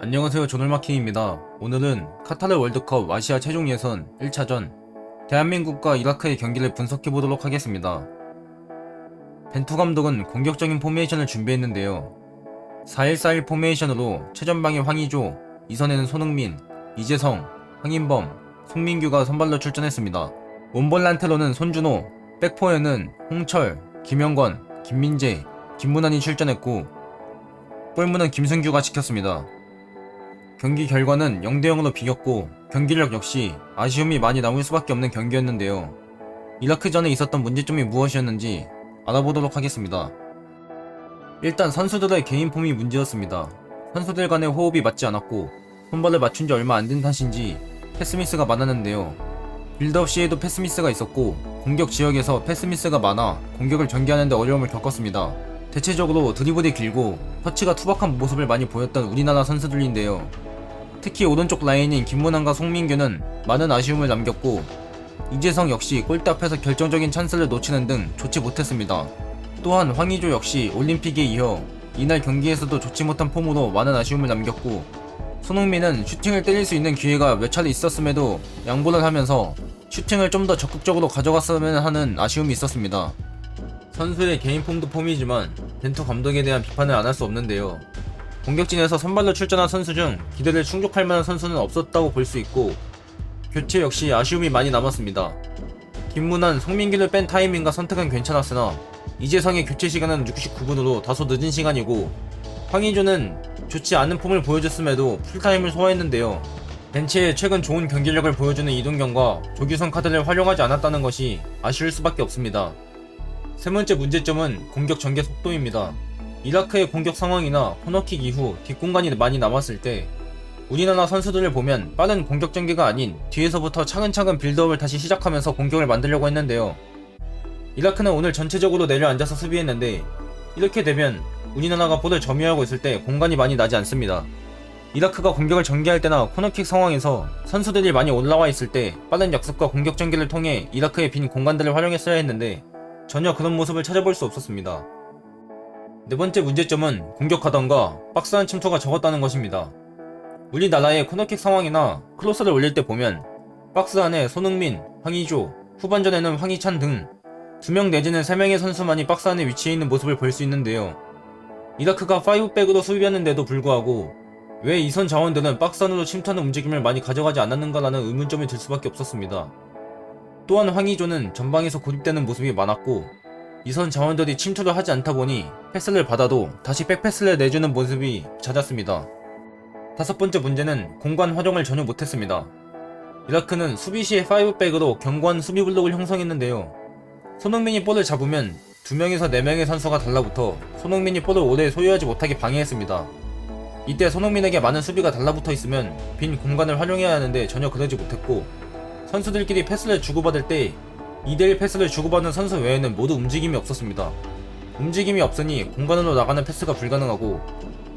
안녕하세요, 조널마킹입니다. 오늘은 카타르 월드컵 아시아 최종 예선 1차전 대한민국과 이라크의 경기를 분석해보도록 하겠습니다. 벤투 감독은 공격적인 포메이션을 준비했는데요. 4-1-4-1 포메이션으로 최전방에 황의조, 2선에는 손흥민, 이재성, 황인범, 송민규가 선발로 출전했습니다. 원볼란테로는 손준호, 백포에는 홍철, 김영권, 김민재, 김문환이 출전했고 골문은 김승규가 지켰습니다. 경기 결과는 0대0으로 비겼고 경기력 역시 아쉬움이 많이 남을 수밖에 없는 경기였는데요. 이라크전에 있었던 문제점이 무엇이었는지 알아보도록 하겠습니다. 일단 선수들의 개인 폼이 문제였습니다. 선수들 간의 호흡이 맞지 않았고 손발을 맞춘 지 얼마 안 된 탓인지 패스미스가 많았는데요. 빌드업 시에도 패스미스가 있었고 공격 지역에서 패스미스가 많아 공격을 전개하는데 어려움을 겪었습니다. 대체적으로 드리블이 길고 터치가 투박한 모습을 많이 보였던 우리나라 선수들인데요. 특히 오른쪽 라인인 김문환과 송민규는 많은 아쉬움을 남겼고 이재성 역시 골대 앞에서 결정적인 찬스를 놓치는 등 좋지 못했습니다. 또한 황의조 역시 올림픽에 이어 이날 경기에서도 좋지 못한 폼으로 많은 아쉬움을 남겼고 손흥민은 슈팅을 때릴 수 있는 기회가 몇 차례 있었음에도 양보를 하면서 슈팅을 좀 더 적극적으로 가져갔으면 하는 아쉬움이 있었습니다. 선수의 개인 폼도 폼이지만 벤투 감독에 대한 비판을 안 할 수 없는데요. 공격진에서 선발로 출전한 선수 중 기대를 충족할 만한 선수는 없었다고 볼 수 있고 교체 역시 아쉬움이 많이 남았습니다. 김문환, 송민규를 뺀 타이밍과 선택은 괜찮았으나 이재성의 교체 시간은 69분으로 다소 늦은 시간이고 황의조는 좋지 않은 폼을 보여줬음에도 풀타임을 소화했는데요. 벤치에 최근 좋은 경기력을 보여주는 이동경과 조규성 카드를 활용하지 않았다는 것이 아쉬울 수밖에 없습니다. 세 번째 문제점은 공격 전개 속도입니다. 이라크의 공격 상황이나 코너킥 이후 뒷공간이 많이 남았을 때 우리나라 선수들을 보면 빠른 공격 전개가 아닌 뒤에서부터 차근차근 빌드업을 다시 시작하면서 공격을 만들려고 했는데요. 이라크는 오늘 전체적으로 내려앉아서 수비했는데 이렇게 되면 우리나라가 볼을 점유하고 있을 때 공간이 많이 나지 않습니다. 이라크가 공격을 전개할 때나 코너킥 상황에서 선수들이 많이 올라와 있을 때 빠른 역습과 공격 전개를 통해 이라크의 빈 공간들을 활용했어야 했는데 전혀 그런 모습을 찾아볼 수 없었습니다. 네 번째 문제점은 공격하던가 박스안 침투가 적었다는 것입니다. 우리나라의 코너킥 상황이나 크로스를 올릴 때 보면 박스 안에 손흥민, 황의조, 후반전에는 황희찬 등 2명 내지는 3명의 선수만이 박스 안에 위치해 있는 모습을 볼 수 있는데요. 이라크가 5백으로 수비했는데도 불구하고 왜 이선 자원들은 박스 안으로 침투하는 움직임을 많이 가져가지 않았는가라는 의문점이 들 수밖에 없었습니다. 또한 황의조는 전방에서 고립되는 모습이 많았고 이선 자원들이 침투를 하지 않다 보니 패스를 받아도 다시 백패스를 내주는 모습이 잦았습니다. 다섯 번째 문제는 공간 활용을 전혀 못했습니다. 이라크는 수비 시에 5백으로 견고한 수비 블록을 형성했는데요. 손흥민이 볼을 잡으면 2명에서 4명의 선수가 달라붙어 손흥민이 볼을 오래 소유하지 못하게 방해했습니다. 이때 손흥민에게 많은 수비가 달라붙어 있으면 빈 공간을 활용해야 하는데 전혀 그러지 못했고 선수들끼리 패스를 주고받을 때 2대1 패스를 주고받는 선수 외에는 모두 움직임이 없었습니다. 움직임이 없으니 공간으로 나가는 패스가 불가능하고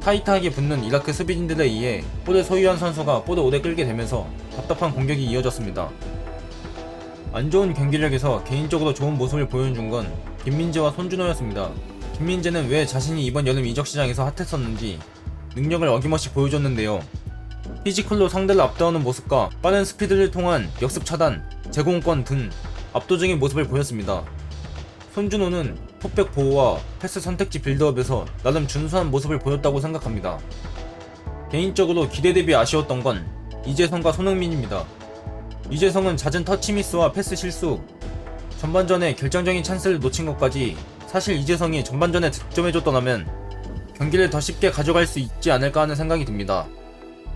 타이트하게 붙는 이라크 수비진들에 의해 볼을 소유한 선수가 볼을 오래 끌게 되면서 답답한 공격이 이어졌습니다. 안 좋은 경기력에서 개인적으로 좋은 모습을 보여준 건 김민재와 손준호였습니다. 김민재는 왜 자신이 이번 여름 이적 시장에서 핫했었는지 능력을 어김없이 보여줬는데요. 피지컬로 상대를 압도하는 모습과 빠른 스피드를 통한 역습 차단, 제공권 등 압도적인 모습을 보였습니다. 손준호는 풋백 보호와 패스 선택지 빌드업에서 나름 준수한 모습을 보였다고 생각합니다. 개인적으로 기대 대비 아쉬웠던 건 이재성과 손흥민입니다. 이재성은 잦은 터치 미스와 패스 실수, 전반전에 결정적인 찬스를 놓친 것까지 사실 이재성이 전반전에 득점해줬더라면 경기를 더 쉽게 가져갈 수 있지 않을까 하는 생각이 듭니다.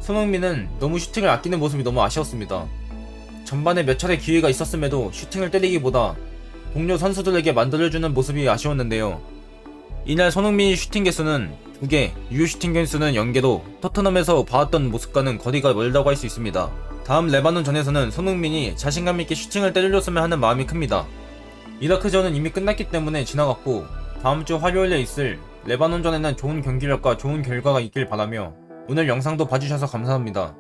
손흥민은 너무 슈팅을 아끼는 모습이 너무 아쉬웠습니다. 전반에 몇 차례 기회가 있었음에도 슈팅을 때리기보다 동료 선수들에게 만들어주는 모습이 아쉬웠는데요. 이날 손흥민이 슈팅 개수는 2개, 유효 슈팅 개수는 0개로 토트넘에서 봐왔던 모습과는 거리가 멀다고 할 수 있습니다. 다음 레바논전에서는 손흥민이 자신감 있게 슈팅을 때려줬으면 하는 마음이 큽니다. 이라크전은 이미 끝났기 때문에 지나갔고 다음 주 화요일에 있을 레바논전에는 좋은 경기력과 좋은 결과가 있길 바라며 오늘 영상도 봐주셔서 감사합니다.